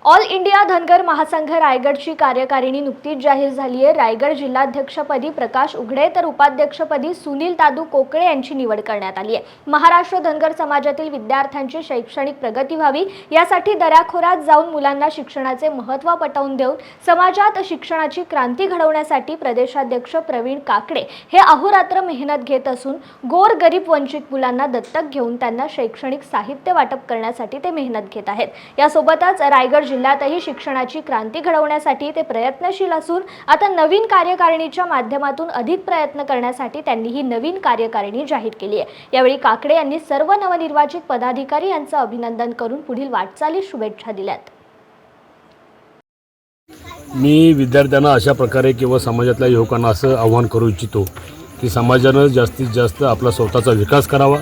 All India Dhangar महासंघ रायगडची कार्यकारिणी नुकतीच जाहीर झाली आहे। रायगड जिल्हाध्यक्षपदी प्रकाश उघडे तर उपाध्यक्षपदी सुनील दादू कोकळे यांची निवड करण्यात आली आहे। महाराष्ट्र धनगर समाजातील विद्यार्थ्यांची शैक्षणिक प्रगती व्हावी यासाठी दऱ्याखोऱ्यात जाऊन मुलांना शिक्षणाचे महत्त्व पटवून देऊन समाजात शिक्षणाची क्रांती घडवण्यासाठी प्रदेशाध्यक्ष प्रवीण काकडे हे अहोरात्र मेहनत घेत असून गोरगरीब वंचित मुलांना दत्तक घेऊन त्यांना शैक्षणिक साहित्य वाटप करण्यासाठी ते मेहनत घेत आहेत। यासोबतच रायगड जिल्ह्यातही शिक्षणाची क्रांती घडवण्यासाठी ते प्रयत्नशील असून आता नवीन कार्यकारिणीच्या माध्यमातून अधिक प्रयत्न करण्यासाठी त्यांनी ही नवीन कार्यकारिणी जाहीर केली आहे। यावेळी काकडे यांनी सर्व नवनिर्वाचित पदाधिकारी यांचे अभिनंदन करून पुढील वाटचालीस शुभेच्छा दिल्यात। मी विद्यार्थ्यांना अशा प्रकारे किंवा समाजातल्या युवकांना असं आव्हान करू इच्छितो की समाजानं जास्तीत जास्त आपला स्वतःचा विकास करावा,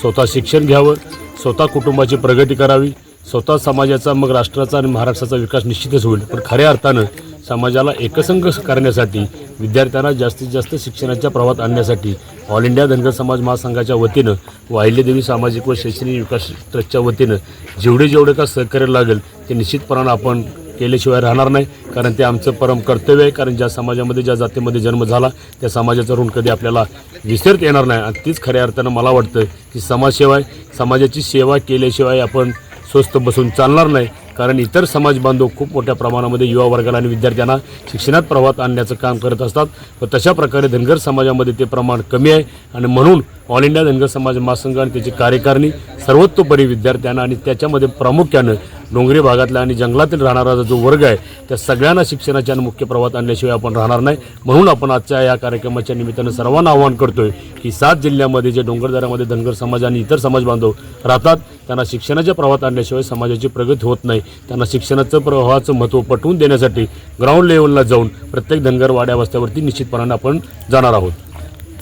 स्वतः शिक्षण घ्यावं, स्वतः कुटुंबाची प्रगती करावी, स्वतः समाजाचा मग राष्ट्राचा आणि महाराष्ट्राचा विकास निश्चितच होईल। पण खऱ्या अर्थानं समाजाला एकसंघ करण्यासाठी विद्यार्थ्यांना जास्तीत जास्त शिक्षणाच्या प्रवाहात आणण्यासाठी ऑल इंडिया धनगर समाज महासंघाच्या वतीनं व अहिल्यादेवी सामाजिक व शैक्षणिक विकास ट्रस्टच्या वतीनं जेवढे का सहकार्य लागेल ते निश्चितपणानं आपण केल्याशिवाय राहणार नाही, कारण ते आमचं परम कर्तव्य आहे। कारण ज्या समाजामध्ये ज्या जातीमध्ये जन्म झाला त्या समाजाचा ऋण कधी आपल्याला विसरता येणार नाही आणि तीच खऱ्या अर्थानं मला वाटतं की समाजसेवा आहे। समाजाची सेवा केल्याशिवाय आपण स्वस्थ बसून चालणार नाही, कारण इतर समाज बांधव खूप मोठ्या प्रमाणामध्ये युवा वर्गाला आणि विद्यार्थ्यांना शिक्षणात प्रवाहात आणण्याचं काम करत असतात व तशा प्रकारे धनगर समाजामध्ये ते प्रमाण कमी आहे आणि म्हणून ऑल इंडिया धनगर समाज महासंघ आणि त्याची कार्यकारिणी सर्वतोपरी विद्यार्थ्यांना आणि त्याच्यामध्ये प्रामुख्यानं डोंगरी भागातला आणि जंगलातील राहणारा जो वर्ग आहे त्या सगळ्यांना शिक्षणाच्या मुख्य प्रवाहात आणल्याशिवाय आपण राहणार नाही। म्हणून आपण आजच्या या कार्यक्रमाच्या निमित्तानं सर्वांना आवाहन करतोय की 7 जिल्ह्यामध्ये जे डोंगरदऱ्यामध्ये धनगर समाज आणि इतर समाज बांधव राहतात त्यांना शिक्षणाच्या प्रवाहात आणल्याशिवाय समाजाची प्रगती होत नाही। त्यांना शिक्षणाचं प्रवाहाचं महत्त्व पटवून देण्यासाठी ग्राउंड लेवलला जाऊन प्रत्येक धनगर वाड्या वस्त्यावरती निश्चितपणाने आपण जाणार आहोत।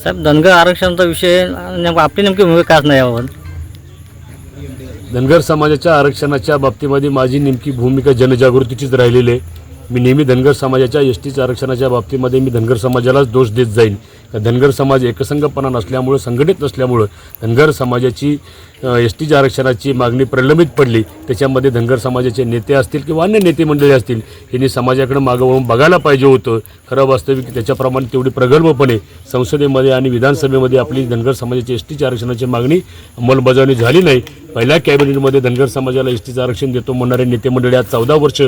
साहेब, धनगर आरक्षणाचा विषय आपली नेमकी भूमिका असणार यावर? धनगर समाजाच्या आरक्षणाच्या बाबतीमध्ये माझी नेमकी भूमिका जनजागृतीचीच राहिलेली आहे। मी नेहमी धनगर समाजाच्या एसटीच्या आरक्षणाच्या बाबतीमध्ये मी धनगर समाजालाच दोष देत जाईन। धनगर समाज एकसंघपणा नसल्यामुळं, संघटित नसल्यामुळं धनगर समाजाची एसटीच्या आरक्षणाची मागणी प्रलंबित पडली। त्याच्यामध्ये धनगर समाजाचे नेते असतील किंवा अन्य नेते मंडळी असतील यांनी समाजाकडे मागं वळून बघायला पाहिजे होतं। खरं वास्तविक त्याच्याप्रमाणे तेवढी प्रगल्भपणे संसदेमध्ये आणि विधानसभेमध्ये आपली धनगर समाजाची एसटीच्या आरक्षणाची मागणी अंमलबजावणी झाली नाही। पहिल्या कॅबिनेटमध्ये धनगर समाजाला एसटीचं आरक्षण देतो म्हणणारे नेते मंडळी आज 14 वर्ष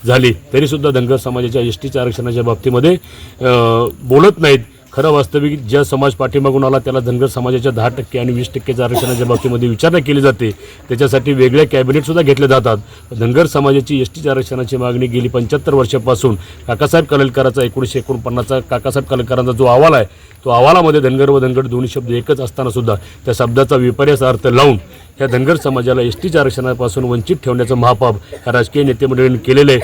झाली तरीसुद्धा धनगर समाजाच्या एसटीच्या आरक्षणाच्या बाबतीमध्ये बोलत नाहीत। खरं वास्तविक ज्या समाज पाठीमागून आला त्याला धनगर समाजाच्या 10% आणि 20% आरक्षणाच्या बाबतीमध्ये विचारणा केली जाते, त्याच्यासाठी वेगळ्या कॅबिनेटसुद्धा घेतले जातात। धनगर समाजाची एसटीच्या आरक्षणाची मागणी गेली 75 वर्षापासून काकासाहेब कलेलकरांचा 1949चा काकासाहेब कलेलकरांचा जो अहवाल आहे तो अहवालामध्ये धनगर व धनगर दोन्ही शब्द एकच असताना सुद्धा त्या शब्दाचा विपर्यास अर्थ लावून ह्या धनगर समाजाला एसटीच्या आरक्षणापासून वंचित ठेवण्याचं महापाप ह्या राजकीय नेते मंडळींनी केलेलं आहे।